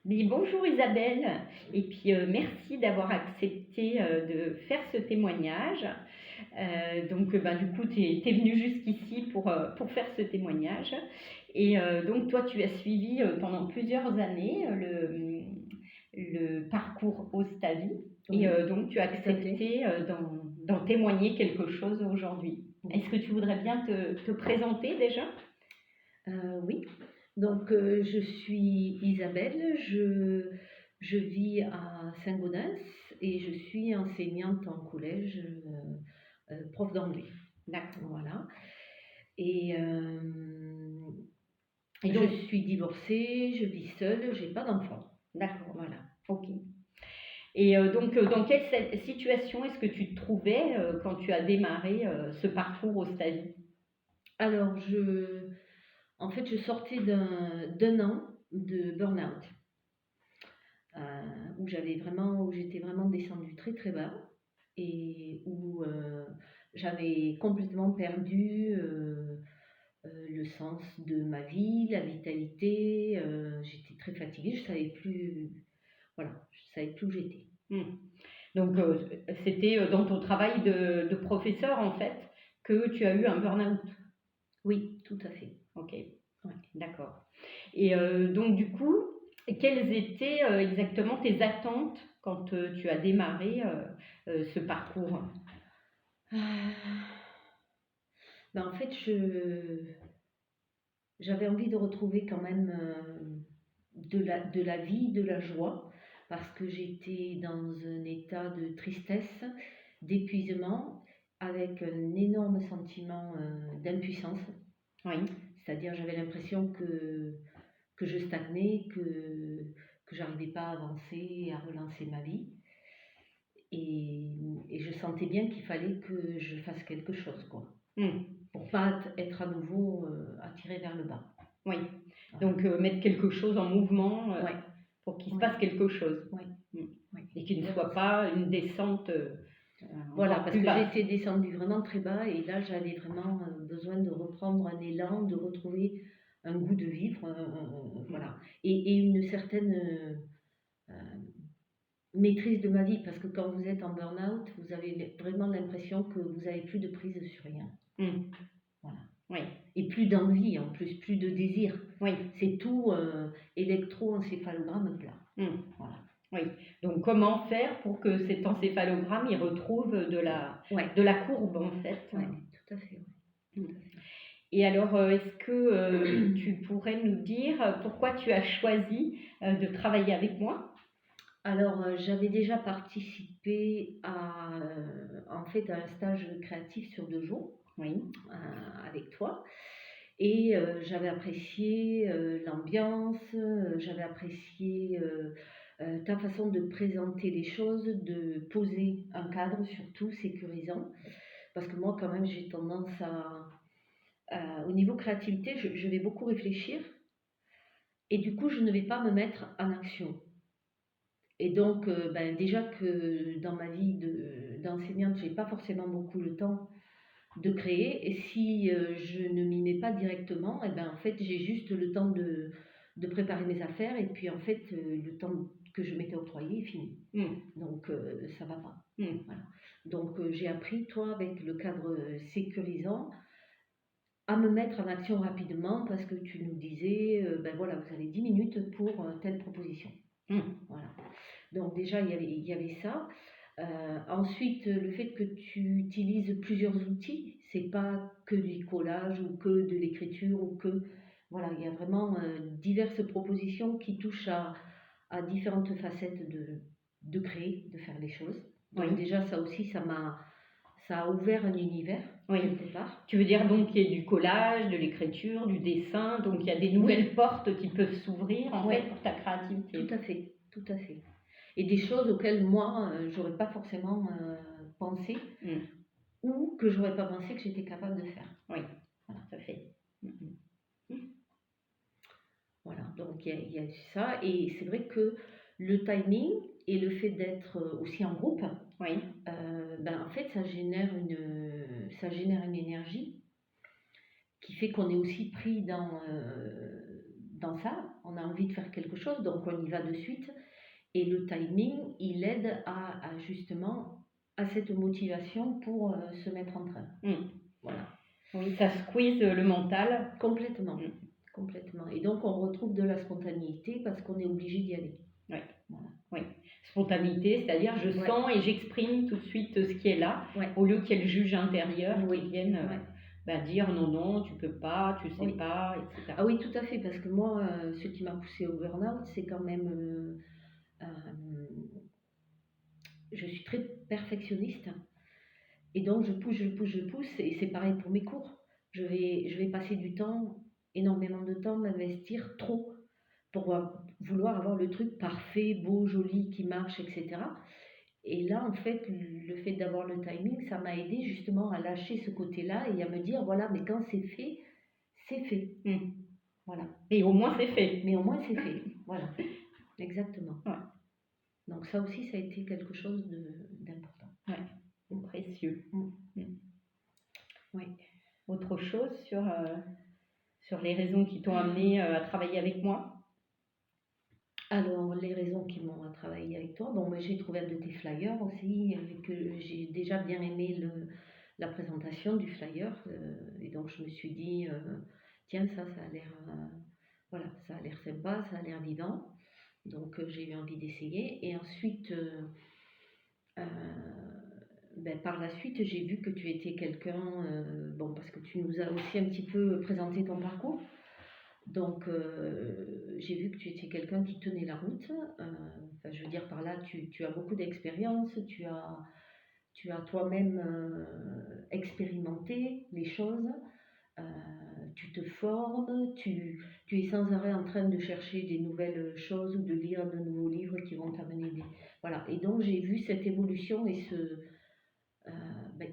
Oui, bonjour Isabelle, et puis merci d'avoir accepté de faire ce témoignage. Donc, du coup, tu es venue jusqu'ici pour faire ce témoignage. Et donc, toi, tu as suivi pendant plusieurs années le parcours Ostavi, et Oui, donc tu as tout à fait. accepté d'en témoigner quelque chose aujourd'hui. Oui. Est-ce que tu voudrais bien te présenter déjà? Oui. Donc, je suis Isabelle, je vis à Saint-Gaudens et je suis enseignante en collège, prof d'anglais. D'accord. Voilà. Et Et je donc, suis divorcée, je vis seule, j'ai pas d'enfant. d'accord, Voilà. ok. Et donc, dans quelle situation est-ce que tu te trouvais quand tu as démarré ce parcours au Stavi? Alors, en fait, je sortais d'un an de burn-out, où j'étais vraiment descendue très très bas et où j'avais complètement perdu le sens de ma vie, la vitalité. J'étais très fatiguée, je savais plus, voilà, je savais plus où j'étais. Hmm. Donc, c'était dans ton travail de professeur, en fait, que tu as eu un burn-out. Oui, tout à fait. Ok, Ouais. d'accord. Et donc, du coup, quelles étaient exactement tes attentes quand tu as démarré ce parcours? Ah, ben en fait, j'avais envie de retrouver quand même de la vie, de la joie, parce que j'étais dans un état de tristesse, d'épuisement, avec un énorme sentiment d'impuissance. Oui. C'est-à-dire, j'avais l'impression que je stagnais, que j'arrivais pas à avancer, à relancer ma vie. Et je sentais bien qu'il fallait que je fasse quelque chose, quoi, Hmm. pour pas être à nouveau attirée vers le bas. Oui. Voilà. Donc, mettre quelque chose en mouvement Ouais, pour qu'il se ouais, passe quelque chose. ouais, Hmm. ouais. Et qu'il ne Donc, soit pas une descente voilà, encore parce plus que basse. j'étais descendue vraiment très bas et là j'avais vraiment besoin de reprendre un élan, de retrouver un goût de vivre, voilà, et une certaine euh, maîtrise de ma vie, parce que quand vous êtes en burn-out, vous avez vraiment l'impression que vous n'avez plus de prise sur rien. Hmm. Voilà. Oui, Et plus d'envie en plus, plus de désir. oui. C'est tout électroencéphalogramme plat. Hmm. Voilà. Oui. Donc, comment faire pour que cet encéphalogramme il retrouve Ouais, de la courbe, en fait? ouais, tout à fait. Ouais. Hmm. Tout à fait. Et alors, est-ce que tu pourrais nous dire pourquoi tu as choisi de travailler avec moi? Alors, j'avais déjà participé en fait, à un stage créatif sur 2 jours Oui. avec toi. Et j'avais apprécié l'ambiance, j'avais apprécié ta façon de présenter les choses, de poser un cadre surtout sécurisant. Parce que moi, quand même, j'ai tendance au niveau créativité, je vais beaucoup réfléchir et du coup, je ne vais pas me mettre en action. Et donc, ben, déjà que dans ma vie d'enseignante, j'ai pas forcément beaucoup le temps de créer. Et si je ne m'y mets pas directement, et ben, en fait, j'ai juste le temps de préparer mes affaires. Et puis, en fait, le temps que je m'étais octroyé est fini. Hmm. Donc, ça va pas. Hmm. Voilà. Donc, j'ai appris, toi, avec le cadre sécurisant, à me mettre en action rapidement parce que tu nous disais, ben voilà, vous avez 10 minutes pour telle proposition. Hmm. Voilà. Donc déjà, il y avait ça. Ensuite, le fait que tu utilises plusieurs outils, c'est pas que du collage ou que de l'écriture ou que... Voilà, il y a vraiment diverses propositions qui touchent à différentes facettes de créer, de faire les choses. Donc Oui. déjà, ça aussi, ça a ouvert un univers, Oui. quelque part. Tu veux dire donc qu'il y a du collage, de l'écriture, du dessin, donc il y a des nouvelles portes qui peuvent s'ouvrir en Ouais, fait pour ta créativité. tout à fait, tout à fait. Et des choses auxquelles moi, j'aurais pas forcément pensé Hmm. ou que j'aurais pas pensé que j'étais capable de faire. Oui, Voilà. tout à fait. Hmm. Voilà, donc il y a ça. Et c'est vrai que le timing et le fait d'être aussi en groupe, Oui. ben, en fait, ça génère une énergie qui fait qu'on est aussi pris dans ça, on a envie de faire quelque chose, donc on y va de suite. Et le timing, il aide justement à cette motivation pour se mettre en train. Voilà. Oui, ça squeeze le mental. Complètement. Complètement. Et donc on retrouve de la spontanéité parce qu'on est obligé d'y aller. Oui. Voilà. Spontanéité, c'est-à-dire je sens et j'exprime tout de suite ce qui est là, au lieu qu'il y ait le juge intérieur qui vienne dire non, tu peux pas, tu sais pas, etc. Ah oui, tout à fait, parce que moi, ce qui m'a poussée au burn-out, c'est quand même... je suis très perfectionniste. Et donc je pousse, et c'est pareil pour mes cours. Je vais passer du temps, énormément de temps, m'investir trop pour vouloir avoir le truc parfait, beau, joli, qui marche, etc. Et là, en fait, le fait d'avoir le timing, ça m'a aidé justement à lâcher ce côté-là et à me dire, voilà, mais quand c'est fait, c'est fait. Voilà. Et au moins c'est fait. Mais au moins c'est fait. Voilà. Exactement. Donc ça aussi, ça a été quelque chose d'important. Précieux. Oui. Autre chose sur les raisons qui t'ont amené à travailler avec moi? Alors, les raisons qui m'ont à travailler avec toi, bon, j'ai trouvé un de tes flyers aussi, que j'ai déjà bien aimé la présentation du flyer, et donc je me suis dit, tiens, ça a l'air, voilà, ça a l'air sympa, ça a l'air vivant, donc j'ai eu envie d'essayer, et ensuite, par la suite, j'ai vu que tu étais quelqu'un, bon, parce que tu nous as aussi un petit peu présenté ton parcours. Donc, j'ai vu que tu étais quelqu'un qui tenait la route. Je veux dire par là, tu as beaucoup d'expérience, tu as toi-même expérimenté les choses, tu te formes, tu es sans arrêt en train de chercher des nouvelles choses ou de lire de nouveaux livres qui vont t'amener des... Voilà, et donc j'ai vu cette évolution et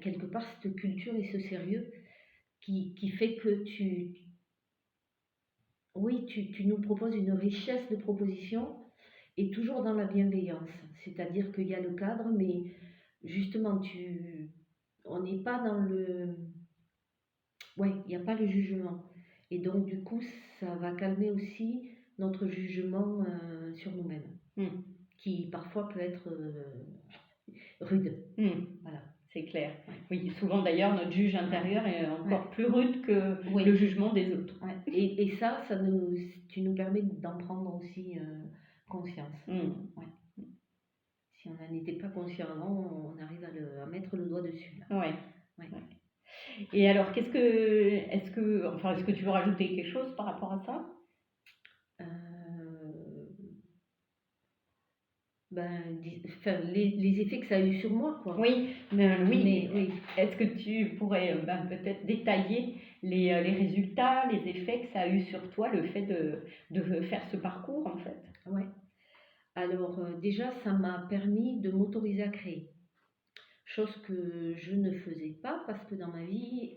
quelque part cette culture et ce sérieux qui fait que tu nous proposes une richesse de propositions et toujours dans la bienveillance. C'est-à-dire qu'il y a le cadre, mais justement, on n'est pas dans le... Oui, il n'y a pas le jugement. Et donc, du coup, ça va calmer aussi notre jugement sur nous-mêmes, qui parfois peut être rude. Voilà. C'est clair. Oui, souvent d'ailleurs, notre juge intérieur est encore plus rude que le jugement des autres. Et ça tu nous permets d'en prendre aussi conscience. Si on n'en était pas conscient avant, on arrive à mettre le doigt dessus. Ouais. Et alors, est-ce que tu veux rajouter quelque chose par rapport à ça? Les effets que ça a eu sur moi, quoi. Oui, mais est-ce que tu pourrais peut-être détailler les résultats, les effets que ça a eu sur toi, le fait de faire ce parcours, en fait? Ouais. Alors, déjà, ça m'a permis de m'autoriser à créer. Chose que je ne faisais pas parce que dans ma vie,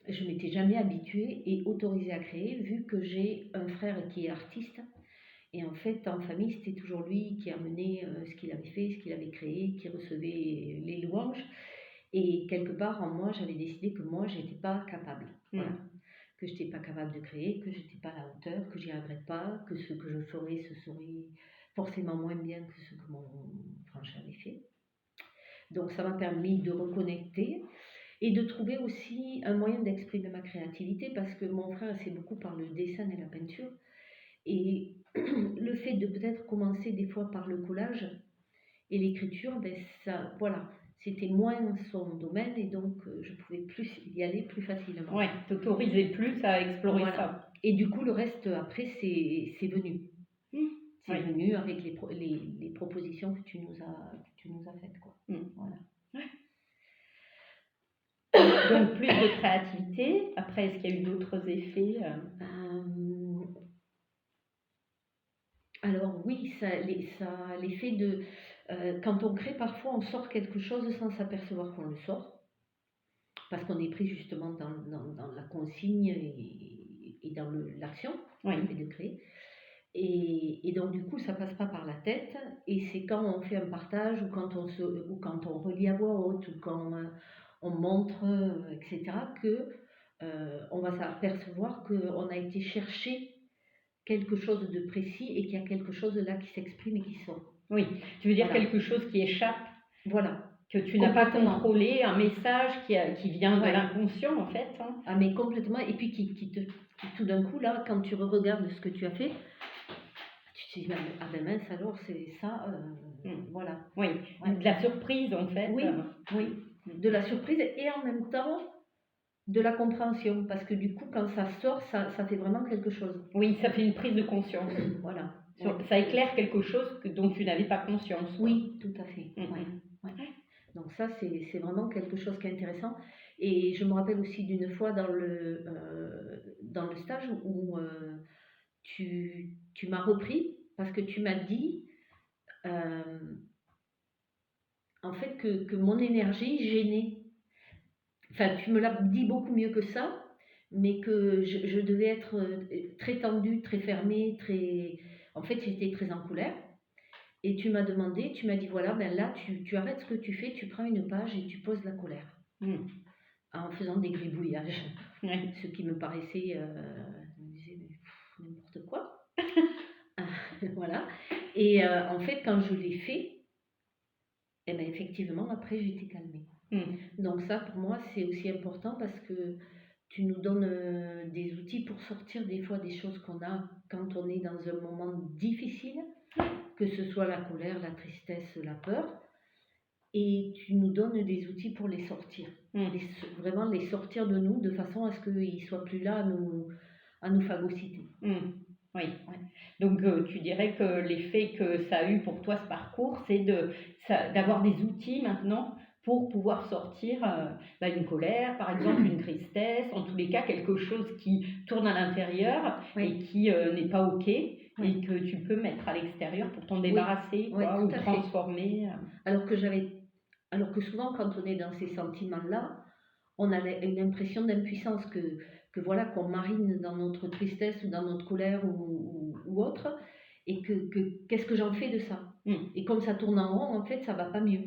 je m'étais jamais habituée et autorisée à créer, vu que j'ai un frère qui est artiste. Et en fait, en famille, c'était toujours lui qui amenait ce qu'il avait fait, ce qu'il avait créé, qui recevait les louanges. Et quelque part, en moi, j'avais décidé que moi, j'étais pas capable. Voilà. Que je n'étais pas capable de créer, que je n'étais pas à la hauteur, que j'y arriverais pas, que ce que je ferais, ce serait forcément moins bien que ce que mon frère avait fait. Donc, ça m'a permis de reconnecter et de trouver aussi un moyen d'exprimer ma créativité parce que mon frère, c'est beaucoup par le dessin et la peinture. Et le fait de peut-être commencer des fois par le collage et l'écriture, ça, voilà, c'était moins son domaine et donc je pouvais plus y aller plus facilement. Ouais, t'autorisais plus à explorer ça. Et du coup, le reste après, c'est venu. C'est venu avec les propositions que tu nous as faites, quoi. Voilà. Donc plus de créativité. Après, est-ce qu'il y a eu d'autres effets Alors oui, ça l'effet de... quand on crée, parfois on sort quelque chose sans s'apercevoir qu'on le sort. Parce qu'on est pris justement dans la consigne et dans l'action, le fait de créer. Et donc du coup, ça passe pas par la tête. Et c'est quand on fait un partage ou quand on relit à voix haute ou quand on montre, etc., que on va s'apercevoir qu'on a été chercher quelque chose de précis et qu'il y a quelque chose là qui s'exprime et qui sort. Oui, tu veux dire Voilà. quelque chose qui échappe, Voilà. que tu n'as pas Complètement. contrôlé, un message qui vient de Ouais. l'inconscient en fait. Hein. Ah mais complètement, et puis qui tout d'un coup là, quand tu regardes ce que tu as fait, tu te dis ah ben mince alors c'est ça, voilà. Oui, Ouais. de la surprise en fait. Oui, oui, de la surprise et en même temps de la compréhension, parce que du coup quand ça sort, ça fait vraiment quelque chose. Oui, ça fait une prise de conscience. Voilà. Ça éclaire quelque chose dont tu n'avais pas conscience. Quoi. Oui, tout à fait. Ouais. Donc ça, c'est vraiment quelque chose qui est intéressant. Et je me rappelle aussi d'une fois dans le stage où tu m'as repris parce que tu m'as dit euh, en fait que mon énergie gênait. Enfin, tu me l'as dit beaucoup mieux que ça, mais que je devais être très tendue, très fermée, très... En fait, j'étais très en colère. Et tu m'as demandé, tu m'as dit, voilà, ben là, tu arrêtes ce que tu fais, tu prends une page et tu poses la colère. En faisant des gribouillages. Ce qui me paraissait, je me disais, mais n'importe quoi. Voilà. Et en fait, quand je l'ai fait, eh ben, effectivement, après, j'étais calmée. Donc ça, pour moi, c'est aussi important parce que tu nous donnes des outils pour sortir des fois des choses qu'on a quand on est dans un moment difficile, que ce soit la colère, la tristesse, la peur, et tu nous donnes des outils pour les sortir, vraiment les sortir de nous de façon à ce qu'ils ne soient plus là à nous phagocyter. Oui, donc tu dirais que l'effet que ça a eu pour toi ce parcours, c'est d'avoir des outils maintenant pour pouvoir sortir une colère, par exemple, une tristesse, en tous les cas quelque chose qui tourne à l'intérieur et qui n'est pas OK et que tu peux mettre à l'extérieur pour t'en débarrasser ou transformer. Alors que souvent quand on est dans ces sentiments-là, on a une impression d'impuissance que voilà, qu'on marine dans notre tristesse ou dans notre colère ou autre, et qu'est-ce que j'en fais de ça? Et comme ça tourne en rond, en fait, ça va pas mieux.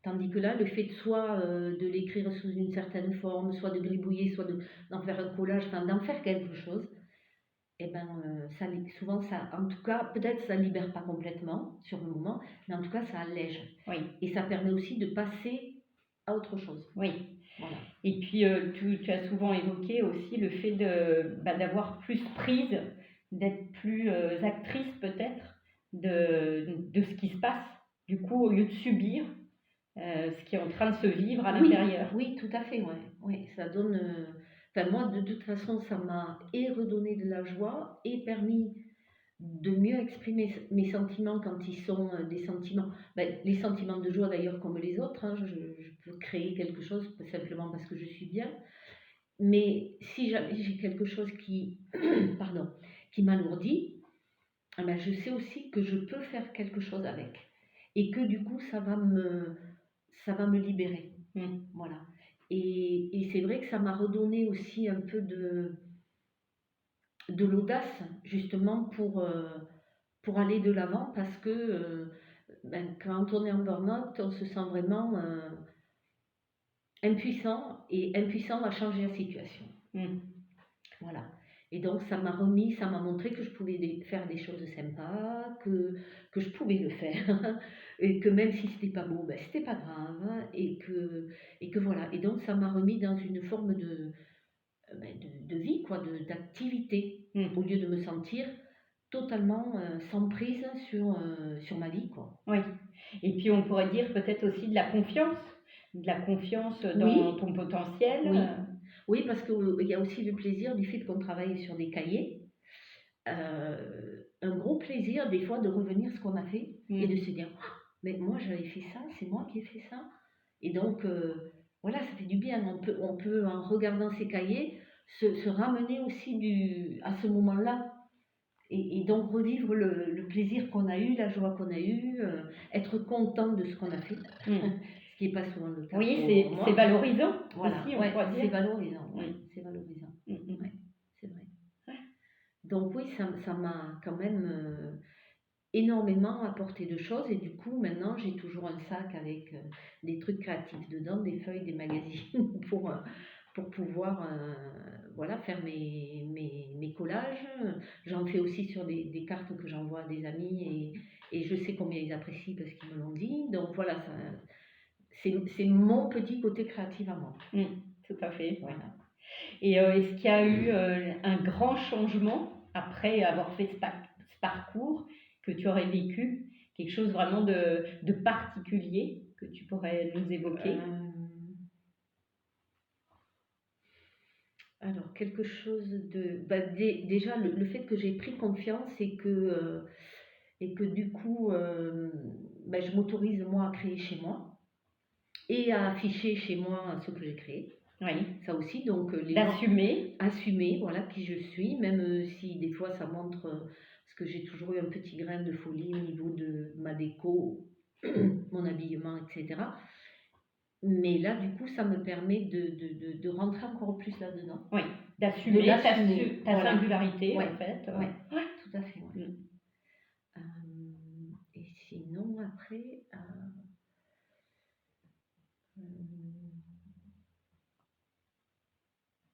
Tandis que là, le fait soit de l'écrire sous une certaine forme, soit de gribouiller, soit d'en faire un collage, enfin d'en faire quelque chose, et ben souvent ça, en tout cas, peut-être ça libère pas complètement sur le moment, mais en tout cas ça allège. Et ça permet aussi de passer à autre chose. Voilà. Et puis tu as souvent évoqué aussi le fait d'avoir plus prise, d'être plus actrice peut-être de ce qui se passe, du coup au lieu de subir ce qui est en train de se vivre à l'intérieur. Oui, tout à fait, ouais. Ça donne... Enfin, moi, de toute façon, ça m'a redonné de la joie et permis de mieux exprimer mes sentiments quand ils sont des sentiments... les sentiments de joie d'ailleurs comme les autres, hein, je peux créer quelque chose simplement parce que je suis bien. Mais si jamais j'ai quelque chose qui m'alourdit, je sais aussi que je peux faire quelque chose avec. Et que du coup, ça va me libérer. Voilà. Et c'est vrai que ça m'a redonné aussi un peu de l'audace, justement, pour aller de l'avant, parce que quand on est en burn-out, on se sent vraiment impuissant, et impuissant à changer la situation. Voilà. Et donc ça m'a montré que je pouvais faire des choses sympas, que je pouvais le faire, et que même si c'était pas beau, c'était pas grave, et que voilà. Et donc ça m'a remis dans une forme de vie, quoi, d'activité, au lieu de me sentir totalement sans prise sur ma vie, quoi. Oui. Et puis on pourrait dire peut-être aussi de la confiance dans ton potentiel. Oui, parce qu'il y a aussi le plaisir du fait qu'on travaille sur des cahiers. Un gros plaisir des fois de revenir ce qu'on a fait et de se dire mais moi j'avais fait ça, c'est moi qui ai fait ça. Et donc voilà, ça fait du bien. On peut en regardant ces cahiers se ramener aussi à ce moment-là et donc revivre le plaisir qu'on a eu, la joie qu'on a eue, être content de ce qu'on a fait. Ce qui n'est pas souvent le cas. Oui, c'est valorisant. Voilà, aussi, on pourrait dire. C'est valorisant. C'est valorisant. C'est vrai. Donc oui, ça m'a quand même énormément apporté de choses, et du coup maintenant j'ai toujours un sac avec des trucs créatifs dedans, des feuilles, des magazines pour pouvoir voilà, faire mes collages. J'en fais aussi sur des cartes que j'envoie à des amis et je sais combien ils apprécient parce qu'ils me l'ont dit. Donc voilà, c'est mon petit côté créatif à moi. Tout à fait. Ouais. Voilà. Et est-ce qu'il y a eu un grand changement après avoir fait ce parcours que tu aurais vécu? Quelque chose vraiment de particulier que tu pourrais nous évoquer? Alors, quelque chose de... Bah, déjà, le fait que j'ai pris confiance et que du coup, bah, je m'autorise moi à créer chez moi et à afficher chez moi ce que j'ai créé. Oui. Ça aussi, donc d'assumer. Assumer, voilà, qui je suis, même si des fois ça montre, parce que j'ai toujours eu un petit grain de folie au niveau de ma déco, mon habillement, etc. Mais là, du coup, ça me permet de rentrer encore plus là-dedans. Oui, d'assumer ta voilà. singularité, Ouais. en fait. Ouais, tout à fait. Ouais. Et sinon, après,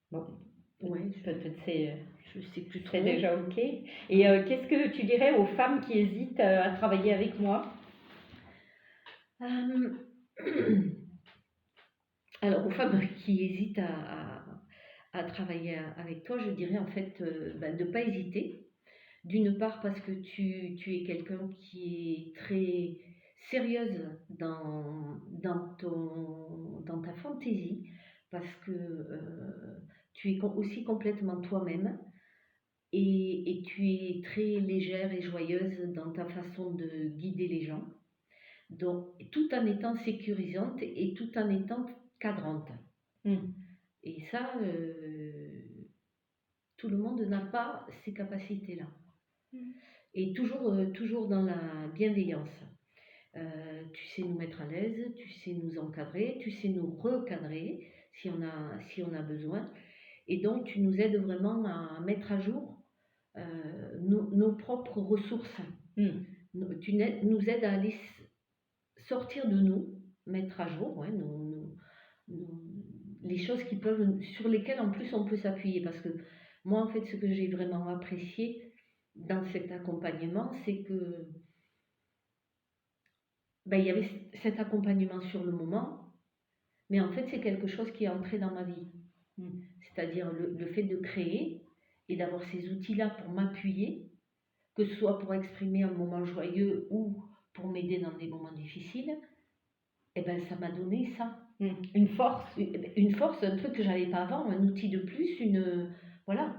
bon, ouais, peut-être je sais plus trop. c'est déjà OK. Et qu'est-ce que tu dirais aux femmes qui hésitent à travailler avec moi? Alors, aux femmes qui hésitent à travailler avec toi, je dirais en fait de ne pas hésiter. D'une part parce que tu es quelqu'un qui est très sérieuse dans ta fantaisie, parce que tu es aussi complètement toi-même et tu es très légère et joyeuse dans ta façon de guider les gens. Donc, tout en étant sécurisante et tout en étant cadrante. Et ça, tout le monde n'a pas ces capacités-là. Et toujours dans la bienveillance. Tu sais nous mettre à l'aise, tu sais nous encadrer, tu sais nous recadrer si on a besoin. Et donc, tu nous aides vraiment à mettre à jour nos propres ressources. Tu nous aides à aller sortir de nous, mettre à jour les choses sur lesquelles en plus on peut s'appuyer. Parce que moi, en fait, ce que j'ai vraiment apprécié dans cet accompagnement, c'est que il y avait cet accompagnement sur le moment, mais en fait, c'est quelque chose qui est entré dans ma vie. C'est-à-dire le fait de créer et d'avoir ces outils-là pour m'appuyer, que ce soit pour exprimer un moment joyeux ou pour m'aider dans des moments difficiles, ça m'a donné ça. Une force. Une force, un truc que j'avais pas avant, un outil de plus, voilà,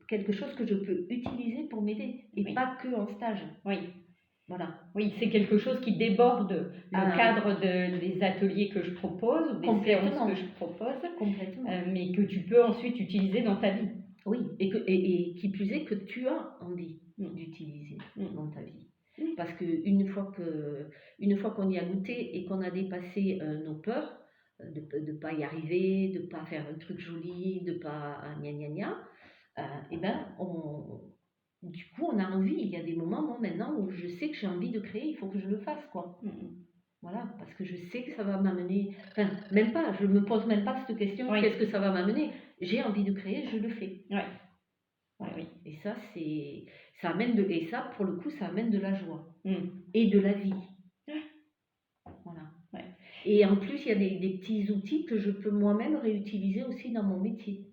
quelque chose que je peux utiliser pour m'aider, et pas que en stage. Oui. Voilà. Oui, c'est quelque chose qui déborde le cadre des ateliers que je propose, ou des séances que je propose, mais que tu peux ensuite utiliser dans ta vie. Oui, et qui plus est que tu as envie d'utiliser dans ta vie. Parce qu'une fois qu'on y a goûté et qu'on a dépassé nos peurs, de ne pas y arriver, de ne pas faire un truc joli, de ne pas gna gna gna, du coup on a envie. Il y a des moments, moi maintenant, où je sais que j'ai envie de créer, il faut que je le fasse, quoi. Voilà, parce que je sais que ça va m'amener, enfin, même pas, je me pose même pas cette question, qu'est-ce que ça va m'amener? J'ai envie de créer, je le fais. Oui. Et ça, ça amène et ça, pour le coup, ça amène de la joie et de la vie. Voilà. Et en plus, il y a des petits outils que je peux moi-même réutiliser aussi dans mon métier.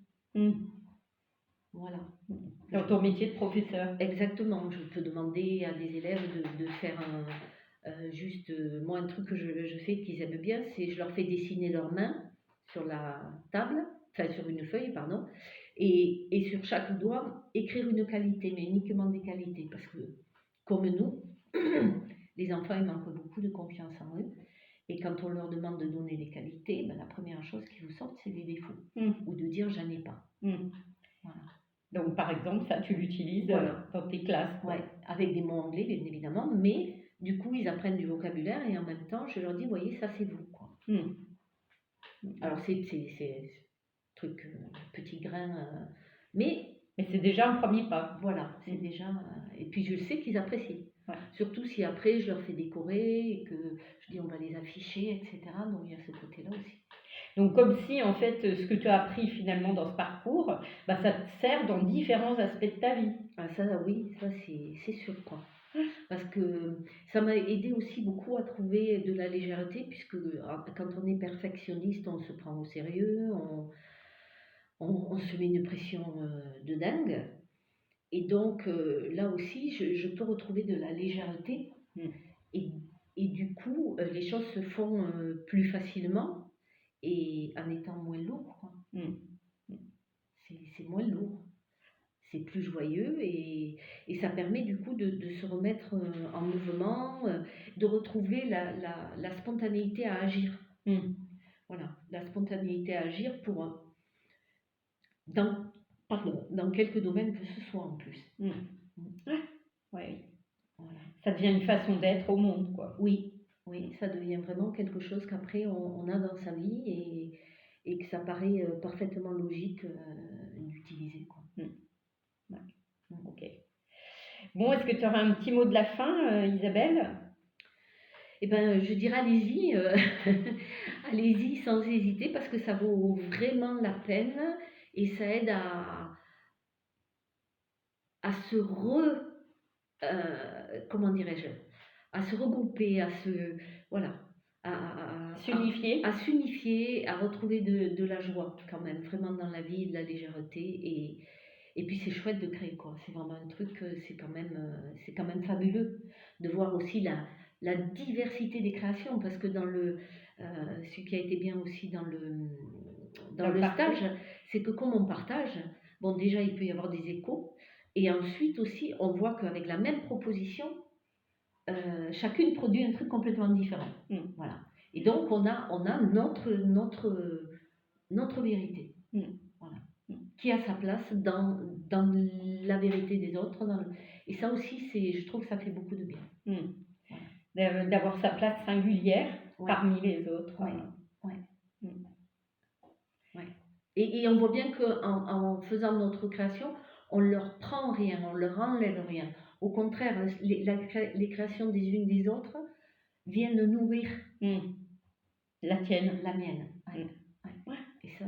Voilà. Dans ton métier de professeur. Exactement. Je peux demander à des élèves de faire juste, moi, un truc que je fais qu'ils aiment bien, c'est je leur fais dessiner leurs mains sur la table, enfin sur une feuille, pardon, et sur chaque doigt, écrire une qualité, mais uniquement des qualités, parce que, comme nous, les enfants, ils manquent beaucoup de confiance en eux, et quand on leur demande de donner des qualités, la première chose qui vous sort, c'est les défauts, ou de dire « j'en ai pas ». Voilà. Donc, par exemple, ça, tu l'utilises dans tes classes. Ouais, avec des mots anglais, bien évidemment, mais du coup, ils apprennent du vocabulaire, et en même temps, je leur dis « voyez, ça, c'est vous ». Alors, c'est truc, petit grain, mais c'est déjà un premier pas. Voilà, c'est déjà... et puis, je sais qu'ils apprécient. Surtout si après, je leur fais décorer et que je dis on va les afficher, etc. Donc, il y a ce côté-là aussi. Donc comme si en fait ce que tu as appris finalement dans ce parcours, bah, ça te sert dans différents aspects de ta vie. Ah ça oui, ça c'est sûr quoi. Parce que ça m'a aidé aussi beaucoup à trouver de la légèreté puisque, quand on est perfectionniste, on se prend au sérieux, on se met une pression, de dingue et donc là aussi je peux retrouver de la légèreté Mm. et du coup, les choses se font, plus facilement et en étant moins lourd quoi. Mm. C'est moins lourd. C'est plus joyeux et ça permet du coup de se remettre en mouvement, de retrouver la spontanéité à agir. Mm. Voilà, la spontanéité à agir pour, dans, pardon, dans quelques domaines que ce soit en plus. Mm. Mm. Ouais. Voilà. Ça devient une façon d'être au monde, quoi. Oui, oui, ça devient vraiment quelque chose qu'après on a dans sa vie et que ça paraît parfaitement logique d'utiliser, quoi. Mm. Ouais. Ok. Bon, est-ce que tu auras un petit mot de la fin, Isabelle? Eh ben, je dirais allez-y, allez-y sans hésiter parce que ça vaut vraiment la peine et ça aide à se comment dirais-je? À se regrouper, à se voilà, S'unifier. à s'unifier, à retrouver de la joie quand même, vraiment dans la vie, de la légèreté et puis c'est chouette de créer quoi. C'est vraiment un truc, c'est quand même fabuleux de voir aussi la diversité des créations parce que ce qui a été bien aussi dans Dans le le parcours. stage, c'est que comme on partage, bon déjà il peut y avoir des échos et ensuite aussi on voit qu'avec la même proposition, chacune produit un truc complètement différent. Mm. Voilà. Et donc on a notre vérité. Mm. Voilà. Mm. Qui a sa place dans la vérité des autres. Et ça aussi, je trouve que ça fait beaucoup de bien. Mm. Voilà. D'avoir sa place singulière Ouais. parmi les autres. Ouais. Ouais. Mm. Ouais. Et on voit bien qu'en faisant notre création, on leur prend rien, on leur enlève rien. Au contraire, les créations des unes des autres viennent nourrir Mm. La tienne. la mienne. Ouais. Mm. Ouais. Et ça,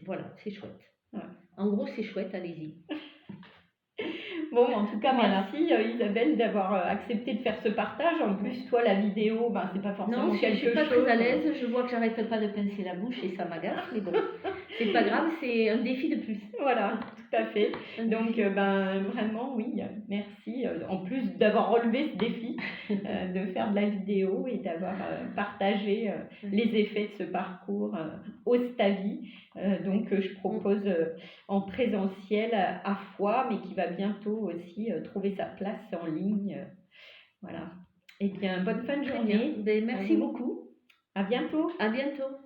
voilà, c'est chouette. Ouais. En gros, c'est chouette, allez-y. Bon, en tout cas, Voilà. merci Isabelle d'avoir accepté de faire ce partage. En plus, toi, la vidéo, ben, c'est pas forcément Non, je quelque suis pas chose. très à l'aise, je vois que j'arrête pas de pincer la bouche et ça m'agace, mais bon, c'est pas grave, c'est un défi de plus. Voilà, tout à fait. Donc, ben, vraiment, oui, merci. En plus d'avoir relevé ce défi, de faire de la vidéo et d'avoir partagé les effets de ce parcours Ostavi. Donc, je propose en présentiel à Foix, mais qui va bientôt aussi trouver sa place en ligne. Voilà. Eh bien, bonne fin de Très journée. bien. Ben, merci beaucoup. À bientôt. À bientôt.